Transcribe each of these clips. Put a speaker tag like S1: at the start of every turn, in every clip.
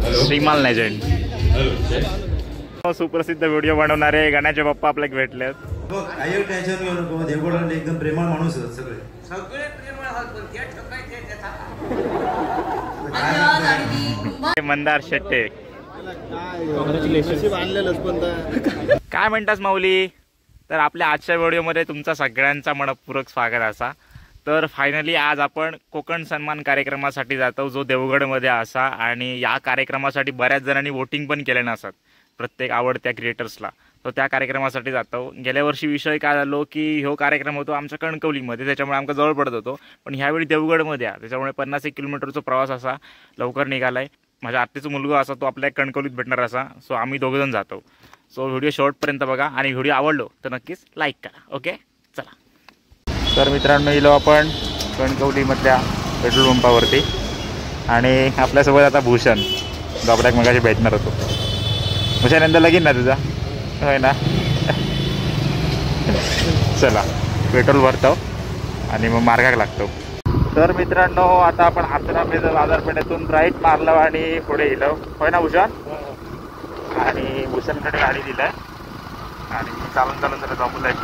S1: Shrimal legend सुप्रसिद्ध video बनवणारे गणाचे बाप्पा आपल्याला भेटलेत.
S2: काही टेन्शन घेऊ नको, देवगड एकदम प्रेमळ माणूस आहेत सगळे.
S3: सगळे प्रेमळ आहात, पण त्या ठकायचे
S1: मंदार शेट्टे. काय म्हणतास माऊली? तर आपल्या आजच्या व्हिडिओमध्ये तुमचा सगळ्यांचा मनपूर्वक स्वागत असा. तर फायनली आज आपण कोकण सन्मान कार्यक्रमासाठी जातो, जो देवगडमध्ये असा. आणि या कार्यक्रमासाठी बऱ्याच जणांनी वोटिंग पण केले नसतात प्रत्येक आवडत्या क्रिएटर्सला. तो त्या कार्यक्रमासाठी जातो. गेल्या वर्षी विषय काय झालो की ह्यो कार्यक्रम होतो आमच्या कणकवलीमध्ये, त्याच्यामुळे आमका जवळ पडत होतो. पण ह्यावेळी देवगडमध्ये आहे, त्याच्यामुळे 50-1 किलोमीटरचा प्रवास असा लवकर निघालाय. माझ्या आत्याचा मुलगा असा, तो आपल्या कणकवलीत भेटणार असा. सो आम्ही दोघंजण जातो. सो व्हिडिओ शेवटपर्यंत बघा आणि व्हिडिओ आवडलो तर नक्कीच लाईक करा. ओके चला. तर मित्रांनो इलो आपण कणकवलीमधल्या पेट्रोल पंपावरती आणि आपल्यासोबत आता भूषण, जो आपल्याला मगाशी भेटणार होतो. भूषण यंदा लगीन ना तुझा? होय ना. चला पेट्रोल भरतो आणि मग मार्गाक लागतो. तर मित्रांनो आता आपण आचरा बाजारपेठेतून राईट मारलो आणि पुढे गेलो. होय ना भूषण? आणि भूषणकडे गाडी दिलाय आणि चालून जरा जमलंय.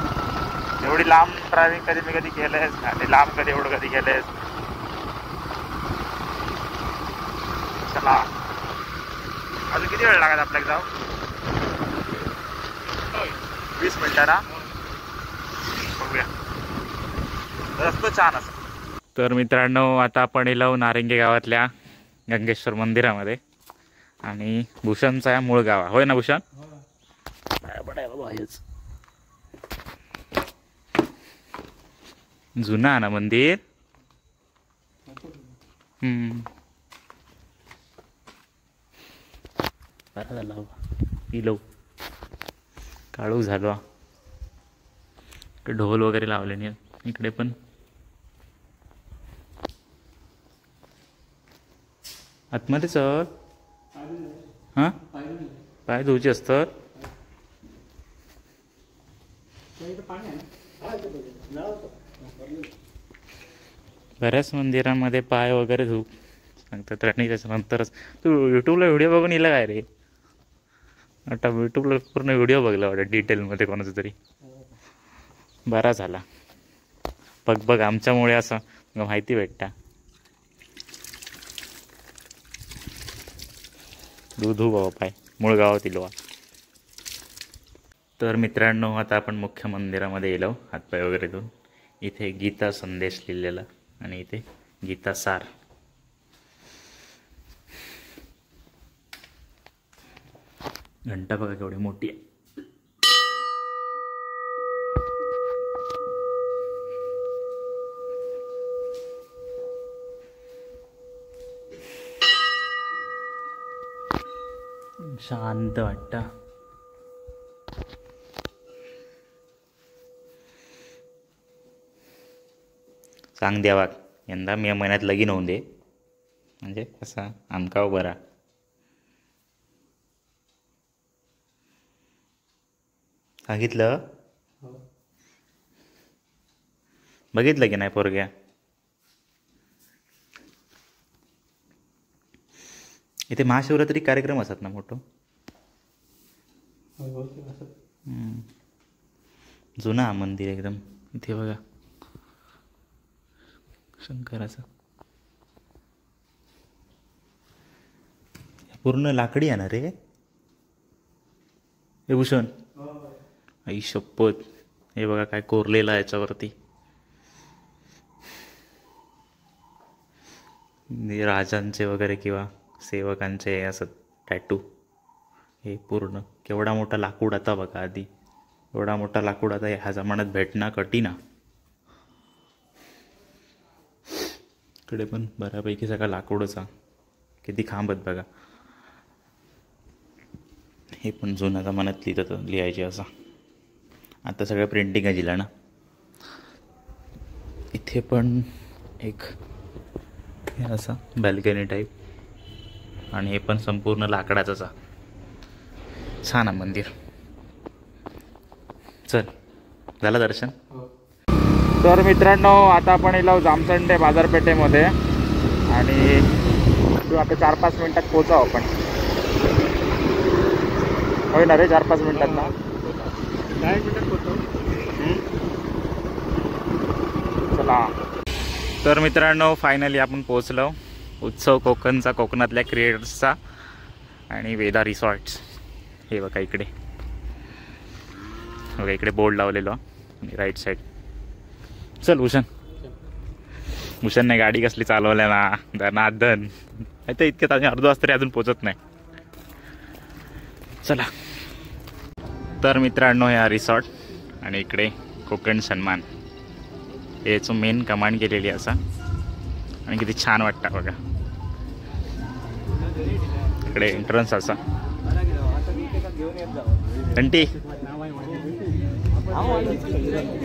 S1: एवढी लांब ड्रायव्हिंग कधी मी कधी केलंयस आणि लांब एवढं कधी केलंयस. चला अजून किती वेळ लागत आपल्याला जाऊ? 20 मिनिटं ना. बघूया, रस्ता छान असं. तर मित्रांनो आता आपण येलो नारिंगे गावातल्या गंगेश्वर मंदिरामध्ये आणि भूषणचा या मूळ गाव. होय ना भूषण? जुना ना मंदिर. बरं झालं इलो, काळू झालो. ढोल वगैरे लावले नाही इकडे पण. आतमध्ये चल. हां पाय धुवचे असतात. बऱ्याच मंदिरांमध्ये पाय वगैरे धुवू सांगतात आणि त्याच्यानंतरच. तू यूट्यूबला व्हिडिओ बघून येला काय रे? आता यूट्यूबला पूर्ण व्हिडिओ बघला वाटतं डिटेलमध्ये कोणाचा तरी. बरा झाला बघ आमच्यामुळे असं माहिती भेटता. धू बाबा पाय मूळ गावात इलो. तर मित्रांनो आता आपण मुख्य मंदिरामध्ये गेलो हातपाय वगैरे धुवून. इथे गीता संदेश लिहिलेला आणि इथे गीता सार. घंटा बघा केवढी मोठी आहे. शांत वाटतं. सांग द्यावा यंदा मे महिन्यात लगीन होऊन दे, म्हणजे कसा आमका बरा. सांगितलं? बघितलं की नाही पोरग्या? इथे महाशिवरात्री कार्यक्रम असतात ना मोठं. जुना मंदिर एकदम. इथे बघा शंकराचं पूर्ण लाकडी आहे ना रे हे भूषण. आई शपथ, हे बघा काय कोरलेलं आहे याच्यावरती. राजांचे वगैरे किंवा सेवकांचे असं टॅटू. हे पूर्ण केवढा मोठा लाकूड आता बघा. आधी एवढा मोठा लाकूड आता ह्या जमान्यात भेटणं कठीण. इकडे पण बऱ्यापैकी सगळा लाकूडचा. किती खांब आहेत बघा. हे पण जुन्या जमान्यात लिहायचे असा. आता सगळं प्रिंटिंग आहे दिला ना. इथे पण एक हे असा बॅल्कनी टाईप आणि हे पण संपूर्ण लाकडाचंच आहे. छान आहे मंदिर. चल झालं दर्शन. तर मित्रांनो आता आपण येलो जामसंडे बाजारपेठेमध्ये आणि थांबू आता 4-5 मिनिटात पोहोचाव आपण. होय ना रे 4-5 मिनिटात ना.
S2: 10 मिनिटात पोहोचतो.
S1: चला. तर मित्रांनो फायनली आपण पोहोचलो उत्सव कोकणचा, कोकणातल्या क्रिएटर्सचा आणि वेदा रिसॉर्ट्स. हे बघा इकडे बघा, इकडे बोर्ड लावलेलो आणि राईट साईड. चल भूषणने गाडी कसली चालवल्या ना नादन. आता इतक्यात अजून अर्धा वाजता तरी अजून पोचत नाही. चला. तर मित्रांनो हा रिसॉर्ट आणि इकडे कोकण सन्मान याचं मेन कमांड केलेली असा आणि किती छान वाटतं बघा. इकडे एंट्रन्स असा. घंटी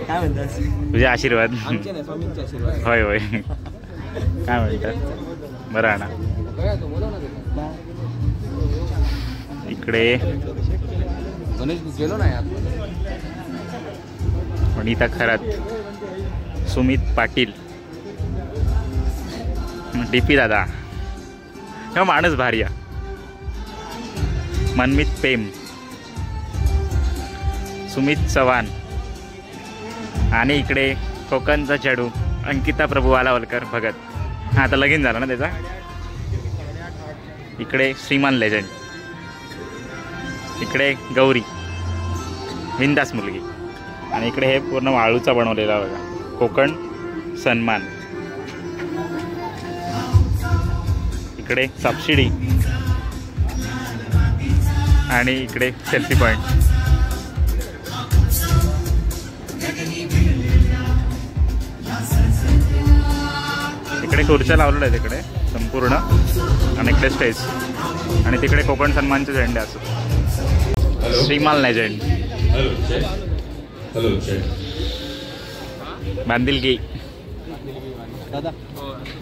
S2: काय म्हणतात?
S1: तुझे आशीर्वाद. होय होय. काय म्हणतात बरं आहे ना. इकडे
S3: गेलो नाही
S1: वनिता खरात, सुमित पाटील, डीपी दादा, हा माणूस भारी आहे. मनमित पेम, सुमित चव्हाण आणि इकडे कोकणचा चेडू अंकिता प्रभू आलावलकर भगत. हा आता लगीन झाला ना त्याचा. इकडे श्रीमान लेजंड, इकडे गौरी विंदास मुलगी आणि इकडे हे पूर्ण वाळूचा बनवलेला बघा कोकण सन्मान. इकडे सबसिडी आणि इकडे सेल्फी पॉइंट. इकडे खुर्च्या लावलेल्या आहेत इकडे संपूर्ण आणि इकडे स्टेज आणि तिकडे कोकण सन्मानचे झेंडे असतात. श्रीमान लेजंड बांदिलगी
S2: दादा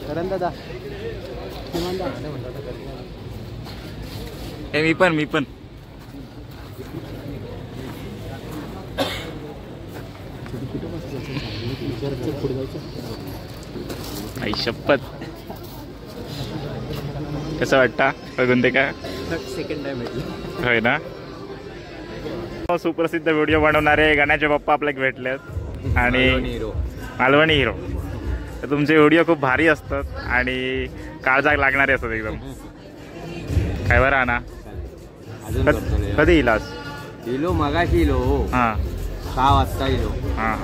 S2: करण दादा.
S1: हे मी पण आई शपथ. कसं वाटतं बघून ते का?
S2: सेकंड टाइम
S1: होय ना. सुप्रसिद्ध व्हिडिओ बनवणारे गणाचे बाप्पा आपल्याला भेटलेत आणि मालवणी हिरो. तर तुमचे व्हिडिओ खूप भारी असतात आणि काळजाक लागणारे असतात एकदम. काय बरं ना. कधी इलास?
S3: इलो मगाशी इलो.
S1: हां
S3: 6 वाजता इलो.
S1: हां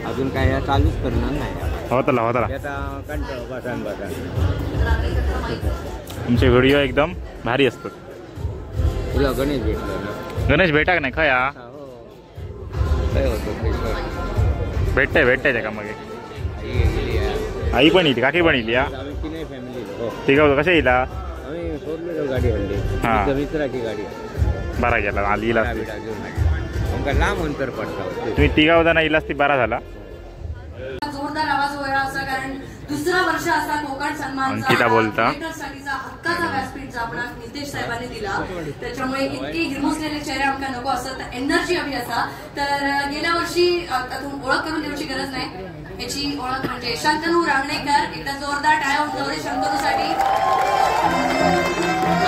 S3: अजून काय ह्या चालूच करणार नाही.
S1: होतला
S3: बटन
S1: तुमचे व्हिडिओ एकदम भारी असतात.
S3: तुला गणेश भेटला.
S1: गणेश भेटाक नाही खया.
S3: काय होतं
S1: भेटते त्या का मग. आई पण येईल, काकी पण येईल. या ठीक आहे. कशा येईल?
S3: आम्ही 4 व्हीलर गाडी आणली.
S1: हां
S3: मित्राची गाडी
S1: बरा गेला आली
S3: लांब अंतर पडतं.
S1: तुम्ही तिघा होता ना इलास ती बरा झाला.
S4: जोरदार आवाज होया असा कारण दुसरा वर्ष असा कोकण सन्मानचा
S1: अंकिता बोलता
S4: क्रिएटर्ससाठीचा हक्काचा व्यासपीठचा आपण नितेश साहेबांनी दिला. त्याच्यामुळे इतके हिरमुसलेले चेहरे आमका नको असत, एनर्जी हवी असा. तर गेल्या वर्षी ओळख करून देऊची गरज नाही. याची ओळख म्हणजे शंतनू रांगणेकर. एकदा जोरदार टाळ्या उठवले शंतनूसाठी.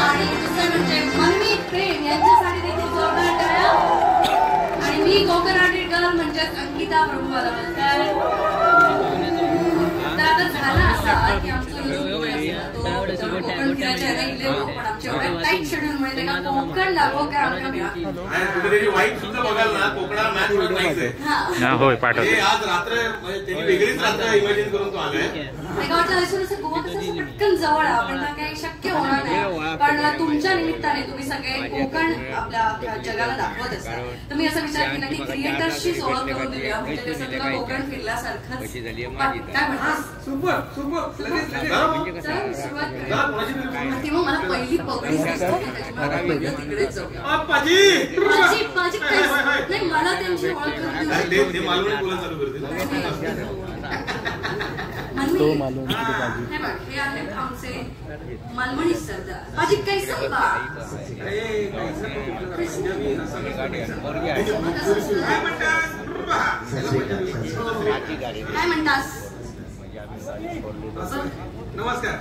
S4: आणि दुसरं म्हणजे मनमीत प्रेम यांच्यासाठी देखील जोरदार टाळ्या. आणि मी कोकणातील गर्ल म्हणजे अंकिता प्रभू आलावलकर. तर आता झाला असा की आमचं कोकण फिरायच्या इले पण आमच्या एवढ्या टाईट शेड्यूलमुळे ते का कोकण दाखव काय आमच्या
S5: वाईट सुद्धा बघाल ना कोकणात मॅच होत नाहीच.
S1: होय पाठवतो.
S5: आज रात्र त्यांनी वेगळीच रात्र इमॅजिन करून तो आलाय.
S4: गावच्या दिसून असं गोवा कसं पटकन जवळ आहे. आपण काही शक्य होणार नाही पण तुमच्या निमित्ताने तुम्ही सगळे कोकण आपल्या जगाला दाखवत असता. तुम्ही असा विचार केला की क्रिएटर्सची ओळख करून दिली म्हणजे ते सगळं कोकण फिरल्यासारखंच. काय म्हणतात तेव्हा मला पहिली पगडीच असतो त्याच्यामुळे तिकडेच जाऊया. नाही मला त्यांची ओळख करून देऊ. हे आहेत आमचे मालवणी सरदार. माझी काही सांगा काय म्हणतास?
S5: नमस्कार.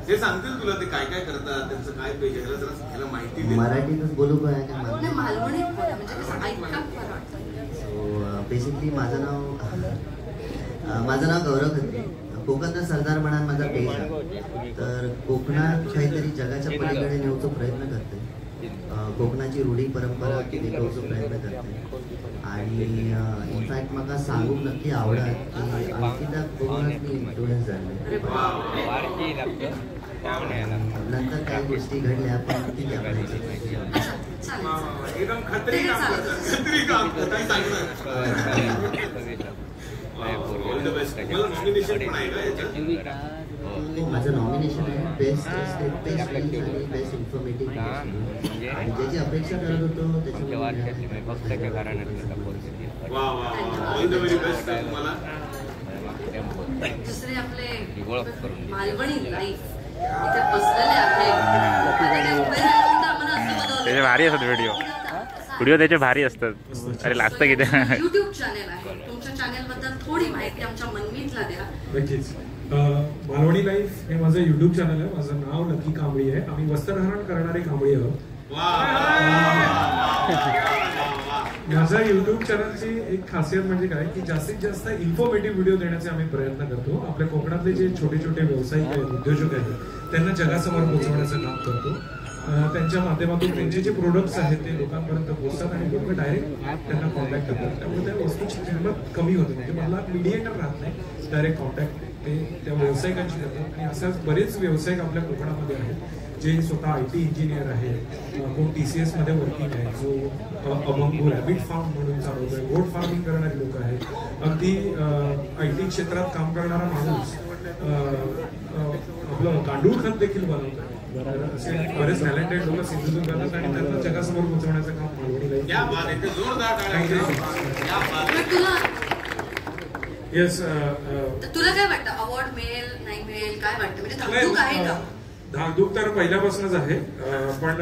S5: ते सांगतील तुला ते काय काय करतात, त्यांचं काय पेज आहे, जरा ह्याला माहिती दे.
S6: मराठीतच बोलू का काय
S4: नाही, मालवणी बोला, म्हणजे कसं ऐकायला बरं वाटतं.
S6: सो बेसिकली माझं नाव गौरव खत्री. कोकणचा सरदार म्हणा माझा पेज आहे. तर कोकणात काहीतरी जगाच्या पलीकडे नेऊचा प्रयत्न करते. कोकणाची रूढी परंपरा टिकवण्याचा प्रयत्न करते. आणि इनफॅक्ट मला सांगूक नक्की आवडत की अंकिता कोकणात इन्फ्लुएन्स झाले. नंतर काही गोष्टी घडल्या पण किती
S5: एकदम खत्री काम करतात, खत्री काम करतात, ऑल द बेस्ट. मला नॉमिनेशन पण आहे का याच्यात?
S6: माझं नॉमिनेशन आहे बेस्ट बेस्ट रील्स आणि बेस्ट इन्फॉर्मेटिव्ह. आणि ज्याची अपेक्षा करत होतो त्याच्यामध्ये
S5: वा वा, ऑल द व्हेरी बेस्ट तुम्हाला.
S4: दुसरे आपले मालवणी लाईफ इथे बसलेले आहेत.
S1: त्याचे भारी असतात व्हिडिओ त्याचे भारी असतात. अरे लागतं की ते
S4: युट्यूब चॅनेल आहे. तुमच्या चॅनेल बद्दल थोडी माहिती आमच्या मनमीतला द्या.
S7: नक्कीच. मालवणी लाईफ हे माझं युट्यूब चॅनल आहे. माझं नाव नक्की कांबळी आहे. आम्ही वस्त्रहरण करणारे कांबळी आहोत. माझ्या युट्यूब चॅनलची एक खासियत म्हणजे काय की जास्तीत जास्त इन्फॉर्मेटिव्ह व्हिडिओ देण्याचे आम्ही प्रयत्न करतो. आपल्या कोकणातले जे छोटे छोटे व्यावसायिक आहेत, उद्योजक आहेत, त्यांना जगासमोर पोहोचवण्याचं काम करतो. त्यांच्या माध्यमातून त्यांचे जे प्रोडक्ट्स आहेत ते लोकांपर्यंत पोहोचतात आणि लोक डायरेक्ट त्यांना कॉन्टॅक्ट करतात. त्यामुळे त्या वस्तूची किंमत कमी होते. म्हणजे मला मीडिएटर राहत नाही, डायरेक्ट कॉन्टॅक्ट ते त्या व्यावसायिकांशी करतात. आणि असंच बरेच व्यावसायिक आपल्या कोकणामध्ये आहेत जे स्वतः IT इंजिनियर आहे, कोण TCS मध्ये वर्किंग आहे, जो अभंगूर रॅबिट फार्म म्हणून चालवतोय, गोट फार्मिंग करणारे लोक आहेत. अगदी IT क्षेत्रात काम करणारा माणूस आपलं गांडूळ खत देखील बनवतोय. असे बरेच टॅलेंटेड लोक सिंधुदुर्गात आणि त्यांना जगासमोर पोहोचवण्याचं काम मालवणी येस.
S4: तुला काय वाटतं, अवॉर्ड मिळेल नाही मिळेल, काय वाटतं? म्हणजे धाकधूक आहे का?
S7: धाकधूक तर पहिल्यापासूनच आहे, पण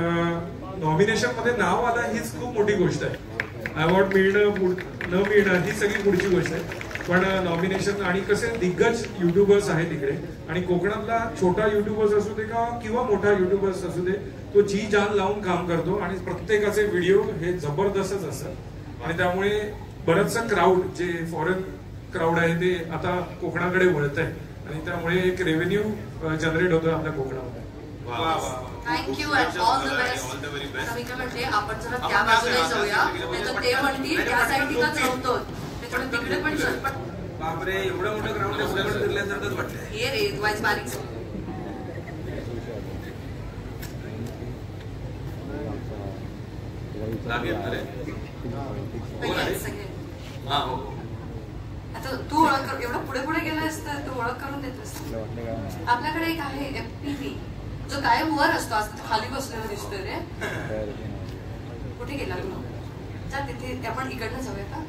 S7: नॉमिनेशन मध्ये नाव आलं हीच खूप मोठी गोष्ट आहे. अवॉर्ड मिळणं न मिळणं ही सगळी पुढची गोष्ट आहे. पण नॉमिनेशन आणि कसे दिग्गज युट्यूबर्स आहेत इकडे, आणि कोकणातला छोटा युट्यूबर्स असू दे किंवा मोठा युट्यूबर्स असू दे, तो जी जान लावून काम करतो आणि प्रत्येकाचे व्हिडिओ हे जबरदस्तच असतात. आणि त्यामुळे बरंचसं क्राऊड जे फॉरेन क्राऊड आहे ते आता कोकणाकडे वळत आहे आणि त्यामुळे एक रेव्हेन्यू जनरेट होतो आपल्या कोकणामध्ये.
S4: Thank you and all the best. मी काय म्हणते, आपण जरा त्या बाजूला जाऊया, नाही तर ते म्हणतील त्या साईडला जाऊतो, त्याच्यामुळे तिकडे पण झटपट.
S5: बापरे, एवढं मोठं ग्राउंड आहे, सगळं फिरल्यासारखंच वाटतंय.
S4: हे रे वाईज बारीक आता तू ओळख कर. एवढं पुढे पुढे गेलास तर तू ओळख करून देतोस. आपल्याकडे एक आहे FPV, जो कायम वर असतो. आज खाली बसलेला दिसतोय रे. कुठे गेला तू? जा तिथे, आपण इकडनं जाऊया का?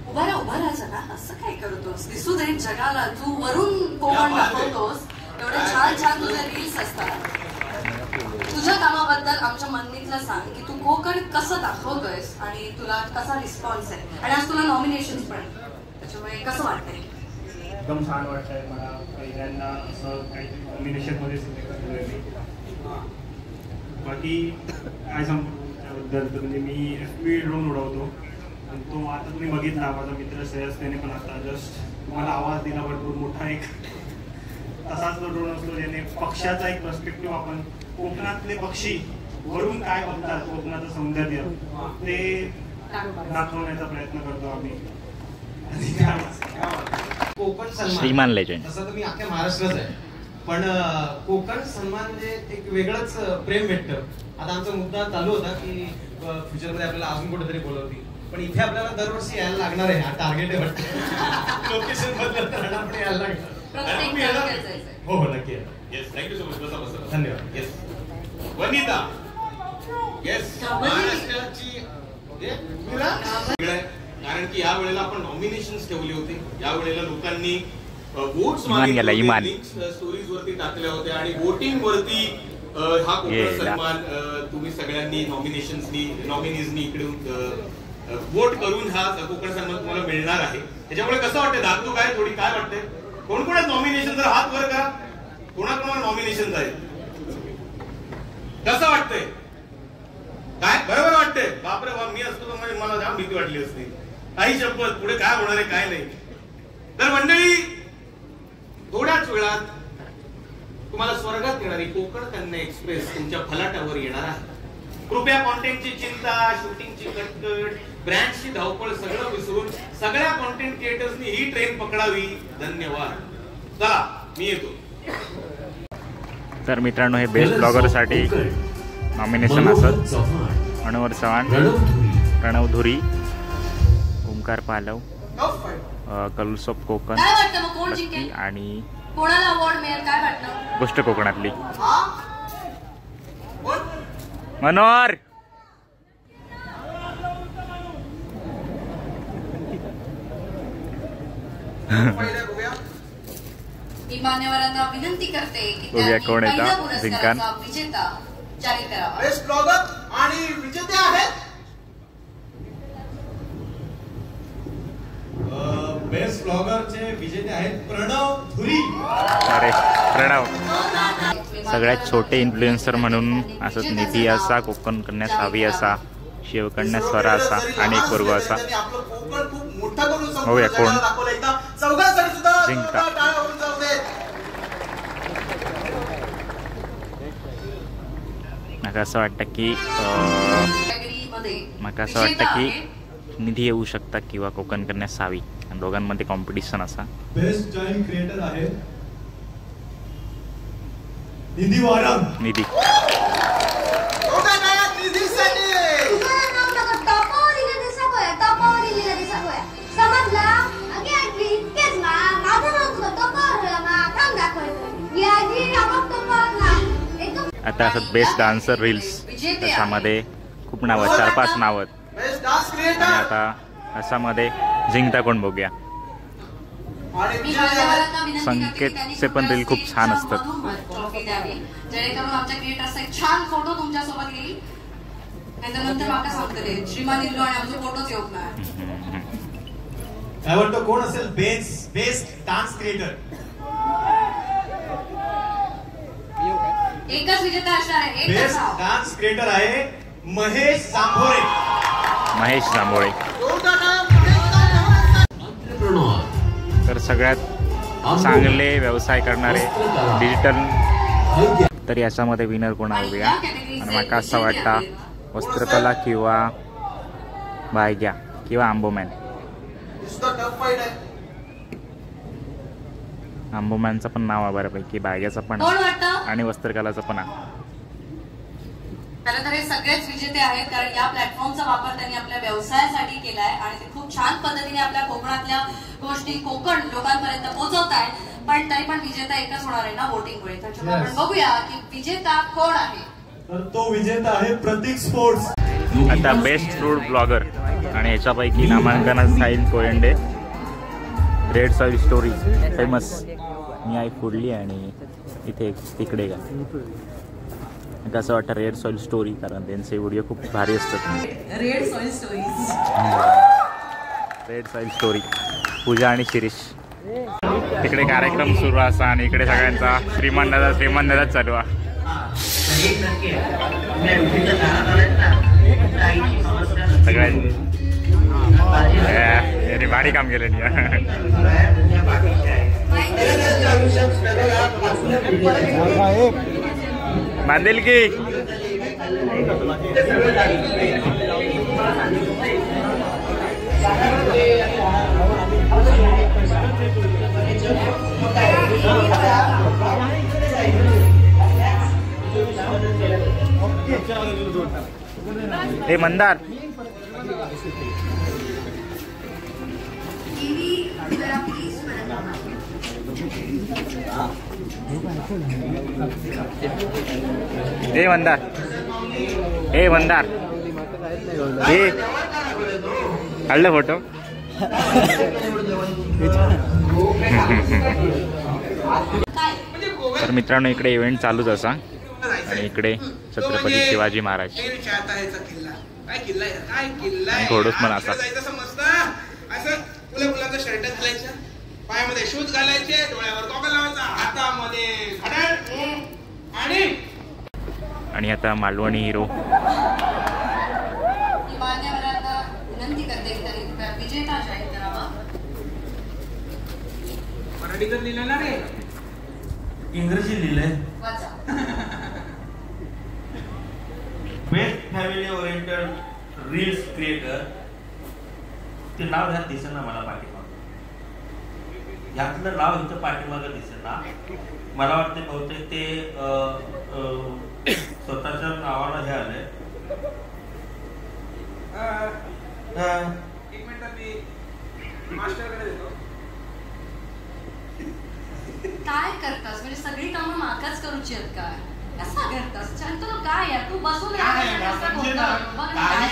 S4: उभा राहा जरा. असं काय करतोस? दिसू दे जगाला. तू वरून कोकण दाखवतोस. एवढे छान छान तुझे रील्स असतात. तुझ्या कामाबद्दल आमच्या मनमीतला सांग की तू कोकण कसं दाखवतोयस आणि तुला कसा रिस्पॉन्स आहे. आणि आज तुला नॉमिनेशन पण, त्याच्यामुळे कसं वाटतंय?
S8: एकदम छान वाटतंय मला. पहिल्यांदा असं काहीतरी नॉमिनेशनमध्ये सिलेक्ट झालोय मी. बाकी काय सांगतो त्याबद्दल तर म्हणजे मी FPV ड्रोन उडवतो आणि तो आता तुम्ही बघितला माझा मित्र श्रेयस, त्याने पण आता जस्ट तुम्हाला आवाज दिला. भरपूर मोठा एक तसाच तो ड्रोन असतो ज्याने पक्ष्याचा एक पर्स्पेक्टिव्ह, आपण कोकणातले पक्षी वरून काय बघतात, कोकणाचं सौंदर्य ते दाखवण्याचा प्रयत्न करतो आम्ही.
S2: कोकण सन्मान
S1: श्रीमान लेजंड
S2: तसं तर मी अख्ख्या महाराष्ट्रात आहे, पण कोकण सन्मान म्हणजे एक वेगळंच प्रेम भेटतं. आता आमचा मुद्दा चालू होता की फ्युचरमध्ये आपल्याला अजून कुठेतरी बोलवतील, पण इथे आपल्याला दरवर्षी यायला लागणार आहे. हा टार्गेट आहे वाटतं. लोकेशन बदलत राहणार पण यायला लागणार. हो हो नक्की.
S5: Yes, thank you so much. बसा.
S2: धन्यवाद.
S5: येस, वनिता. येस, महाराष्ट्राची कारण की या वेळेला आपण नॉमिनेशन्स ठेवली होती. या वेळेला लोकांनी वोट्स स्टोरीज वरती टाकल्या होत्या आणि वोटिंग वरती हा कोकण सन्मान तुम्ही सगळ्यांनी नॉमिनीजनी इकडून वोट करून हा कोकण सन्मान तुम्हाला मिळणार आहे. त्याच्यामुळे कसं वाटतं, धाकधूक आहे थोडी, काय वाटतंय? कोण कोण नॉमिनेशन? जर हात वर करा. कोणाकोणाला नॉमिनेशन आहे? कसं वाटतंय? काय बरोबर वाटतंय? बापरे बाप, मी असतो तर मला जाम भीती वाटली असती. काही शपथ, पुढे काय होणार आहे काय नाही. तर मंडळी, थोड्याच वेळात तुम्हाला स्वर्गात येणारी कोकण कन्या एक्सप्रेस तुमच्या फलाटावर येणार आहे. कृपया कॉन्टेंटची चिंता, शूटिंगची कटकट, ब्रँडची धावपळ सगळं विसरून सगळ्या कॉन्टेंट क्रिएटर्सनी ही ट्रेन पकडावी. धन्यवाद. चला, मी येतो.
S1: तर मित्रांनो, हे बेस्ट ब्लॉगर साठी नॉमिनेशन असत. मनोहर चव्हाण, प्रणव धुरी, ओंकार पालव, कलर्स ऑफ कोकण,
S4: काय वाटतं मग कोण जिंकेल?
S1: आणि
S4: कोणाला अवॉर्ड मिळेल काय वाटतं?
S1: गोष्ट कोकणातली. मनोहर
S4: मी मान्यवरांना विनंती करते की
S1: बघूया कोण
S4: त्यांनी
S1: येतं
S4: पहिल्या
S1: जिंकण.
S4: पुरस्काराचा विजेता जाहीर करावा.
S2: बेस्ट ब्लॉगर आणि विजेते आहेत बेस्ट ब्लॉगरचे विजेते आहेत प्रणव धुरी.
S1: अरे प्रणव, सगळ्यात छोटे इन्फ्लुएन्सर म्हणून असं निधी असा, कोकण कन्या सावी असा, शिवकन्या स्वरा असा आणि एक वर्ग असा. बघूया कोण जिंकता. मला असं वाटतं की निधी येऊ शकता किंवा कोकण कन्या सावी, दोघांमध्ये कॉम्पिटिशन असा.
S7: बेस्ट जॉईंट क्रिएटर आहे निधी वारंग.
S1: निधी आता असं बेस्ट डान्सर रील्स, त्याच्यामध्ये खूप नावं, 4-5 नावं. आणि आता असामध्ये जिंकता कोण बघूया. संकेतचे पण रील खूप छान असतात.
S4: जेणेकरून आमच्या क्रिएटर्सचा एक छान फोटो तुमच्या सोबत येईल. त्याच्यानंतर माका सांगतले श्रीमान इल्लो आणि आमचे फोटोच येऊक नाही.
S2: काय वाटतं कोण असेल बेस्ट डान्स क्रिएटर?
S4: एकच विजेता असणार आहे.
S2: बेस्ट डान्स क्रिएटर आहे महेश जांभोळे.
S1: महेश जांभोळे. तर सगळ्यात चांगले व्यवसाय करणारे डिजिटल, तर याच्यामध्ये विनर कोण बघूया. आणि मला असं वाटतं वस्त्रकला किंवा बायग्या किंवा आंबोमॅन. आंबोमॅनचं पण नाव आहे बऱ्यापैकी, बायग्याचं पण आणि वस्त्रकलाचं पण आहे.
S4: खरं तर हे सगळेच विजेते आहेत, कारण या प्लॅटफॉर्मचा वापर त्यांनी आपल्या व्यवसायासाठी केलाय आणि ते खूप छान पद्धतीने आपल्या कोकणातल्या गोष्टी कोकण लोकांपर्यंत पोहोचवत आहेत. पण तरी पण विजेता एकच होणार आहे ना वोटिंगमुळे. त्याच्यामुळे आपण बघूया की विजेता कोण आहे.
S7: तर तो विजेता आहे प्रतीक स्पोर्ट्स.
S1: आता बेस्ट फूड ब्लॉगर, आणि ह्याच्यापैकी नामांकनात Sahil Koyande, red soil story famous, मी आई फोडली आणि इथे तिकडे का कसं वाटतं रेड सॉइल स्टोरी, कारण त्यांचे व्हिडिओ खूप भारी असतात.
S4: Red soil stories,
S1: red soil story. Pooja आणि शिरीष तिकडे कार्यक्रम सुरू असा आणि इकडे सगळ्यांचा श्रीमान दादा चालू आहे. सगळ्यांनी भारी काम केलं. बांधेल की हे मंदार हे मंदार हे काढलं फोटो. तर मित्रांनो इकडे इव्हेंट चालूच असा आणि इकडे छत्रपती शिवाजी महाराज
S5: काय किल्ला
S1: घोडस पण असा.
S5: असं मुलांचा शर्ट घालायचा पायामध्ये शूज घालायचे, डोळ्यावर गॉगल लावायचा, हातामध्ये घड्याळ
S1: आणि आता मालवणी हिरो
S4: मान्यवरांना विनंती करते की त्यांनी कृपया विजेता जाहीर करावा.
S2: मराठीतच लिहिलं ना रे, इंग्रजी लिहिलंय.
S4: वाचा.
S9: Best family oriented reels creator, ते नाव ह्यात दिसेल ना मला पाठीमागं, ह्यातलं नाव इथं पाठीमागं दिसेल ना. मला वाटते बहुतेक ते स्वतःच्या नावाला हे आलंय.
S2: एक मिनिट मी मास्टरकडे देतो.
S4: काय करतास म्हणजे सगळी कामं माकाच करूची आहेत काय? कसा करतास? चंद्र काय यार तू बसून
S5: काही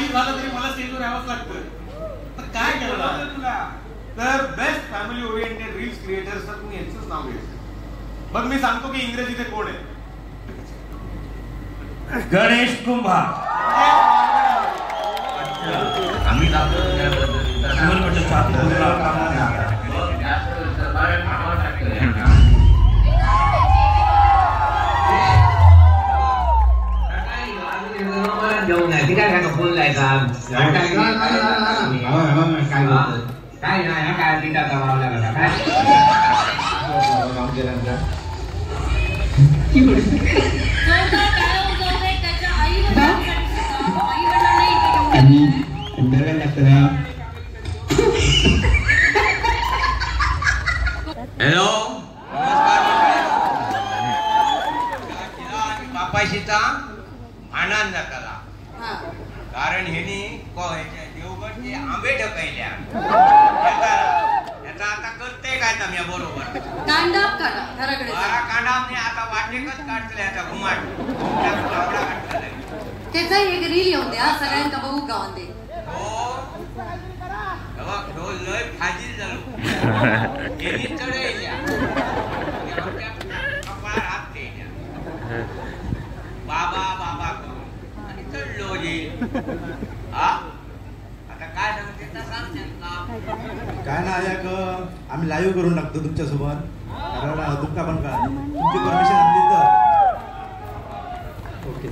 S5: झालं तरी मला स्टेजवर यावंच लागतं. काय केलं तुला? तर best family oriented reels creator, तर तुम्ही यांचंच नाव घ्यायचं. बघ मी सांगतो की इंग्रजीत कोण आहे.
S9: गणेश कुंभार. आम्ही
S3: हॅलो, बापाशीचा भांडण जाताला कारण ह्यानी देवगडचे आंबे ढकलल्या. याचा आता करते काय तुम्ही बरोबर
S4: कांडाप काढा घराकडे जा.
S3: कांडामने आता वाटेकच काढतले आता घुमाट
S4: त्याचा एक रील येऊन द्या सगळ्यांका बघू गावात दे.
S3: हो लय फाजील झालो यांनी चढवल्या आमच्या कपाळावर हात द्यायच्या बाबा बाबा करून आणि चढलो हा. आता काय सांगते तर सांगते का
S10: काय ना एक आम्ही लाईव्ह करून टाकतो तुमच्या सोबत, कारण तुमका पण का तुमची परमिशन आणली तर ओके.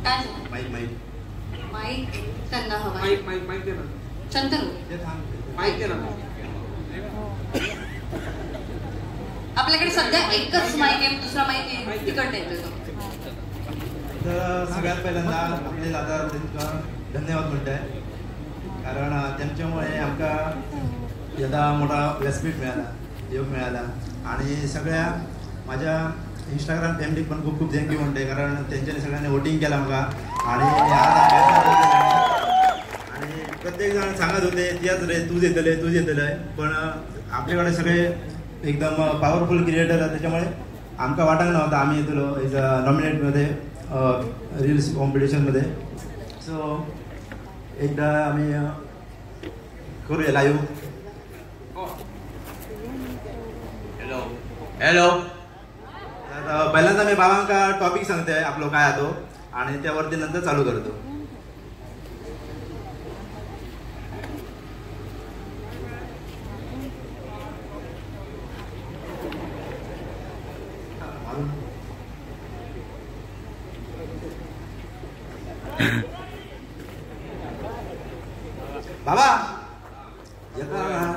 S4: काय
S10: माईक माईक
S4: माईक त्यांना हवा.
S2: माईक माईक माईक दे ना.
S4: चंतरू
S10: ते थांब
S2: माईक दे ना.
S4: आपल्याकडे सध्या एकच माईक आहे, दुसरा माईक तिकडे येतोय.
S10: तर सगळ्यात पहिल्यांदा आपले दादा त्यांचा धन्यवाद म्हणताय, कारण त्यांच्यामुळे आमका यदा मोठा व्यासपीठ मिळाला, योग मिळाला. आणि सगळ्या माझ्या इंस्टाग्राम फॅमिलीक पण खूप खूप थँक्यू म्हणते, कारण त्यांच्यानी सगळ्यांनी वोटिंग केला मला. आणि आणि प्रत्येक जण सांगत होते त्याच रे तूच येतले, पण आपल्याकडे सगळे एकदम पॉवरफुल क्रिएटर आहे, त्याच्यामुळे आमका वाटत नव्हता आम्ही येतलो इज नॉमिनेटमध्ये रील्स कॉम्पिटिशनमध्ये. सो एकदा आम्ही करूया लाईव्ह.
S3: Hello hello.
S10: तर पहिल्यांदा मी बाबांका टॉपिक सांगते आपलं काय तो, आणि त्यावरती नंतर चालू करतो. बाबा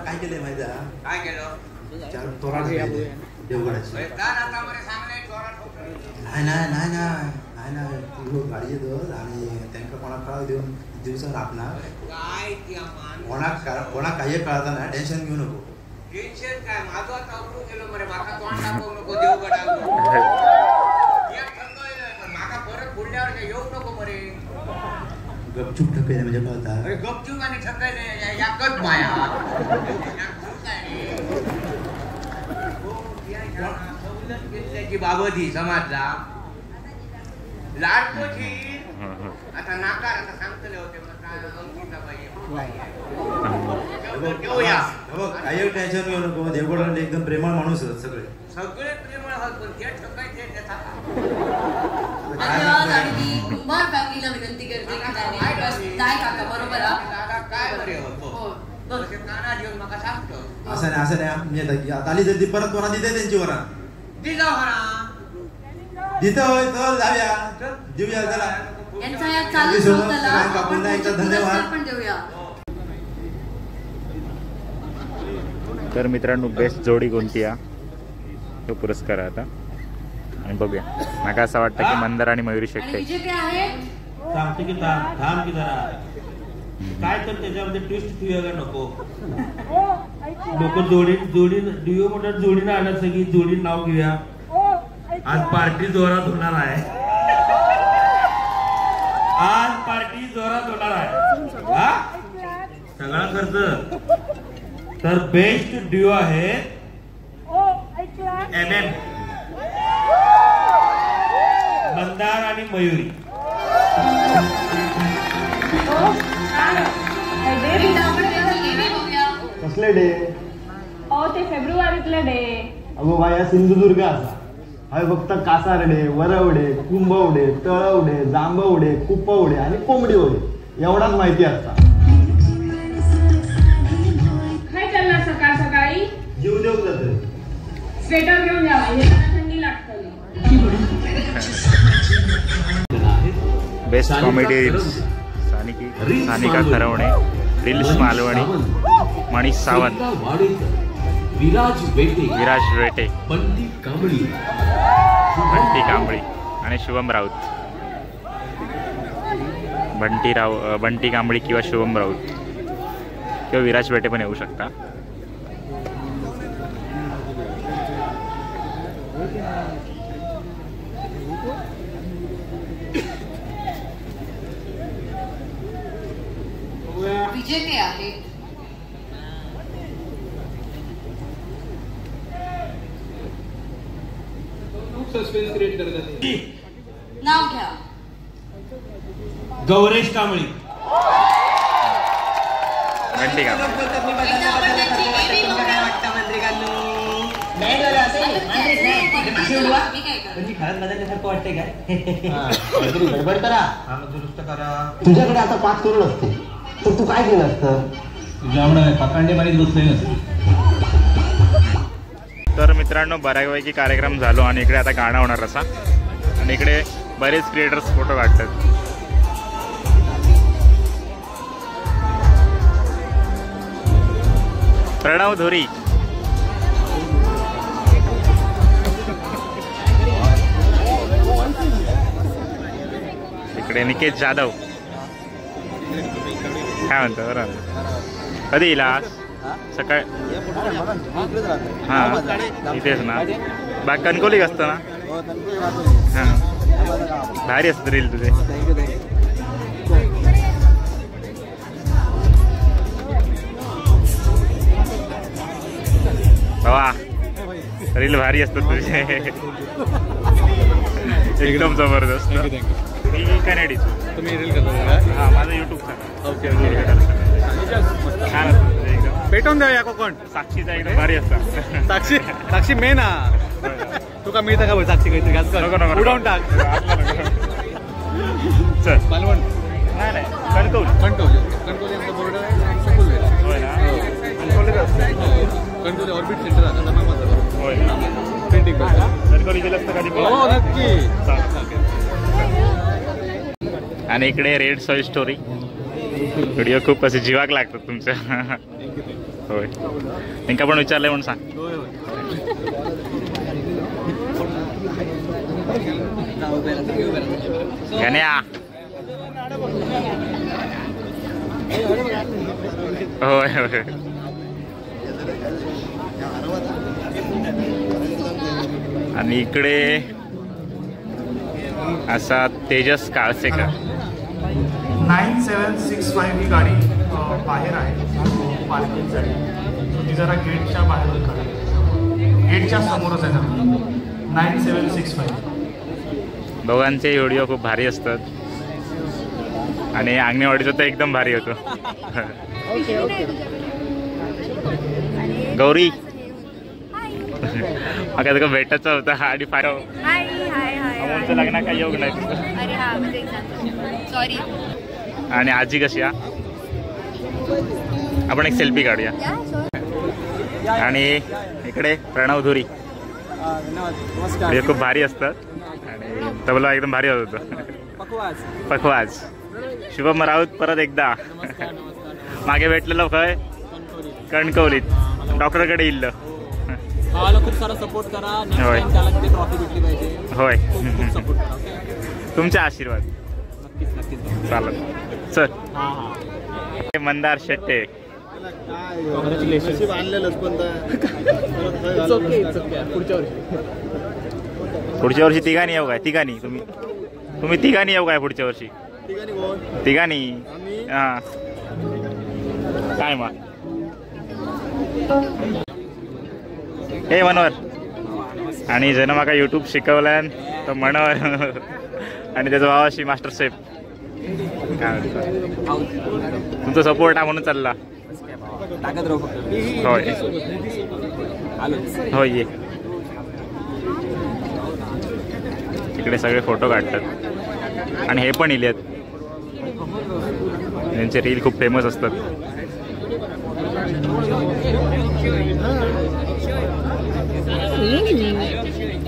S10: काय केलंय माहिती आहे?
S3: काय केलं?
S10: 4 तोराड केले देवगडाची. नाही तू गाडी येतो आणि त्यांना कोणाक कळाव देऊन दिवसावर आपणार
S3: काय
S10: कोणाक काही कळता ना, टेन्शन घेऊ नको.
S3: टेन्शन काय माझं आता उठून गेलो मरे, माका तोंड दाखवू नको देवगडावर. माका परत पुढल्यावर येऊ नको मरे.
S10: गपचूप ठकले म्हणजे कळता.
S3: अरे गपचूप आणि ठकायले याकच माया. सवलत घेतल्याची बाबत ही समाजला लाडकोची आता नाकार आता सांगतले होते
S10: काही टेन्शन घेऊ नको, देवगडाला एकदम प्रेमळ माणूस सगळे
S3: प्रेमळ आहोत, पण ते ठकायचे
S4: धन्यवाद. आणि मी कुंभार फॅमिलीला विनंती करते की काय काका बरोबर
S3: काय बरे
S4: हो
S10: असं नाही म्हणजे आली तर ती परत कोणा दिते त्यांची वरा दित होय तर जाऊया देऊया चला
S4: यांचा या चालू
S10: पुन्हा एकदा धन्यवाद
S4: पण देऊया.
S1: तर मित्रांनो बेस्ट जोडी कोणती आहे तो पुरस्कार आहे आता आणि बघूया. मला असं वाटतं की मंदार आणि मयुरी शेट्टे.
S4: विजेते आहेत
S9: सांगते की थांब की जरा काय तर त्याच्यामध्ये ट्विस्ट ठेवूया नको. लोक जोडी डिओ म्हणतात जोडीनं आणत सगळी जोडी नाव घेऊया. आज पार्टी जोरात होणार आहे. आज पार्टी जोरात होणार आहे. हा सगळा खर्च. तर बेस्ट डिओ आहे MM मंदार आणि मयुरी.
S10: कसले डे
S11: ते फेब्रुवारीतले डे.
S10: अगो बाया सिंधुदुर्ग असा हाय फक्त कासारडे वरवडे कुंभवडे तळवडे जांभवडे कुपवडे आणि कोंबडीवडे एवढाच माहिती असता.
S11: काय चाललं सकाळ सकाळी?
S10: जीव देऊ जाते.
S11: स्वेटर घेऊन जावा थंडी लागते.
S1: Best comedy reels Sanika Kharwane, reels Malvani, Manish Sawant, Viraj Wete, Bunty Kambli आणि शुभम राऊत. बंटी कांबळी किंवा शुभम राऊत किंवा विराज वेटे पण येऊ शकता.
S4: विजेते आहेत नाव घ्या.
S9: गौरेश कांबळी.
S1: बंटी कांबळी.
S10: गडबड करा दुरुस्त करा. तुझ्याकडे आता 5 करोड असते तर तू काय केलं असतं? तुझ्यामुळे पकांडे मारीत बसले नसते.
S1: तर मित्रांनो बऱ्यापैकी कार्यक्रम झालो आणि इकडे आता गाणं होणार असा आणि इकडे बरेच क्रिएटर्स फोटो काढतात. प्रणव धोरी, इकडे निकेश जाधव. काय म्हणतो बरं कधी येईल आज? सकाळ हां इथेच ना बाग कणकोलीक असतं ना. हां भारी असतं रील तुझे. वा रील भारी असतात तुझे एकदम जबरदस्त. मी कॅनेडी तुम्ही रील करता? हां माझं यूट्यूब चॅनल. ओके छान असतं एकदम.
S2: भेटून द्या कोकण.
S1: साक्षीचा एकदम भारी असतात.
S2: साक्षी मेन हा. तुका मिळतं का साक्षी काहीतरी उडवून टाक.
S1: चल
S2: मालवण
S1: नाही कणकवली
S2: कणकवली आमचा बोर्ड आहे.
S1: होय ना.
S2: कणकवली ऑर्बिट सेंटर आता
S1: होय
S2: पेंटिंग
S1: कणकवली गेलं असतं कधी?
S2: हो नक्की.
S1: आणि इकडे रेड सॉइल स्टोरी व्हिडिओ खूप असे जीवाक लागतात तुमच्या. होय त्यांना पण विचारलंय म्हणून सांग. गण्या होय होय. आणि इकडे असा तेजस काळसेकर.
S12: 9765 ही गाडी बाहेर आहे पार्किंगसाठी. ती जरा गेटच्या बाहेर काढा. गेटच्या समोरच आहे ना 9765.
S1: दोघांचे व्हिडिओ खूप भारी असतात आणि अंगणवाडीचा तर एकदम भारी होतो. गौरी मग तुका भेटायचा होता आणि अमोलचं लग्न काही योग नाही.
S4: सॉरी.
S1: आणि आजी कशी आहे? आपण एक सेल्फी काढूया. आणि इकडे प्रणव धुरी. हे खूप भारी असतात आणि तबला एकदम भारी होत होतं. पखवाज. शुभम राऊत परत एकदा मागे भेटलेलं खय कणकवलीत डॉक्टरकडे इल्ल.
S13: खूप सारा सपोर्ट करा.
S1: होय
S13: ट्रॉफी भेटली पाहिजे.
S1: होय
S13: सपोर्ट करा.
S1: तुमचे आशीर्वाद.
S13: नक्कीच
S1: चालत सर. मंदार शेट्टे. पुढच्या वर्षी तिघांनी येऊ काय? तिघांनी तुम्ही तिघांनी येऊ काय पुढच्या वर्षी? तिघांनी. हा काय मग हे मनोहर आणि ज्यानं माका युट्यूब शिकवलं तर मनोहर आणि त्याचा भावाशी मास्टर शेफ. काय तुमचा सपोर्ट हा म्हणून चालला. होय होय ये इकडे सगळे फोटो काढतात आणि हे पण इलेत. त्यांचे रील खूप फेमस असतात.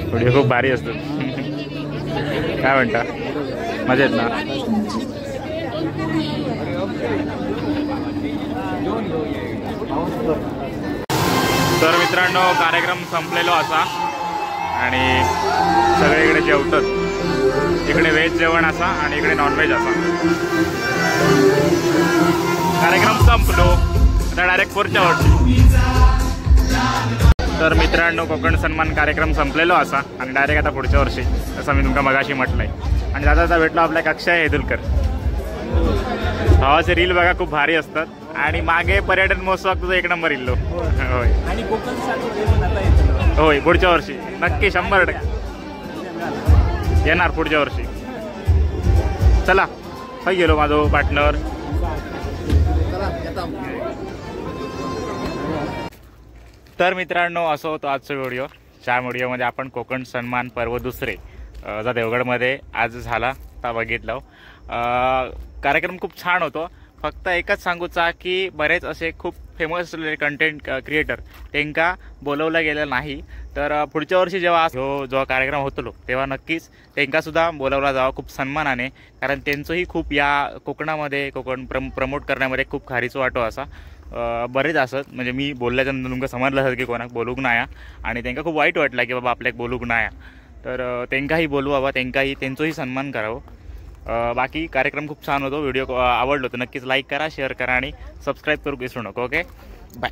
S1: व्हिडिओ खूप भारी असतात. काय म्हणता मजेत ना? तर मित्रांनो कार्यक्रम संपलेलो असा आणि सगळे इकडे जेवतात. इकडे व्हेज जेवण असा आणि इकडे नॉनव्हेज असा. कार्यक्रम संपलो आता डायरेक्ट पुढच्या वर्षी. तर मित्रांनो कोकण सन्मान कार्यक्रम संपलेलो असा आणि डायरेक्ट आता पुढच्या वर्षी असं मी तुमका मगाशी म्हटलंय. आणि दादा आता भेटलो आपल्या अक्षय हेदुलकर. भावाचे रील बघा खूप भारी असतात आणि मागे पर्यटन महोत्सवात तुझा 1 नंबर इल्लो. होय होय पुढच्या वर्षी नक्की 100% येणार पुढच्या वर्षी. चला काय गेलो माझो पार्टनर. तर मित्रांनो असं होतं आजचा व्हिडिओ. ज्या व्हिडिओमध्ये आपण कोकण सन्मान पर्व दुसरे जा देवगडमध्ये आज झाला ता बघितलं. कार्यक्रम खूप छान होतो. फक्त एकच सांगूचा की बरेच असे खूप फेमस असलेले कंटेंट क्रिएटर त्यांना बोलवलं गेलं नाही. तर पुढच्या वर्षी जेव्हा कार्यक्रम होतो तेव्हा नक्कीच त्यांना सुद्धा बोलवला जावा खूप सन्मानाने. कारण त्यांचंही खूप या कोकणामध्ये कोकण प्रमोट करण्यामध्ये खूप खारीचं वाटो असा बरेच असत. म्हणजे मी बोलल्याच्यानंतर तुमका समजलं असत की कोणाक बोलूक नाया आणि त्यांना खूप वाईट वाटलं की बाबा आपल्याक बोलूक नाया. तर त्यांकाही बोलवावं त्यांचंही सन्मान करावं. बाकी कार्यक्रम खूप छान होतो. व्हिडिओ आवडलो तर नक्कीच लाईक करा शेअर करा आणि सबस्क्राईब करू विसरू नको. Okay bye.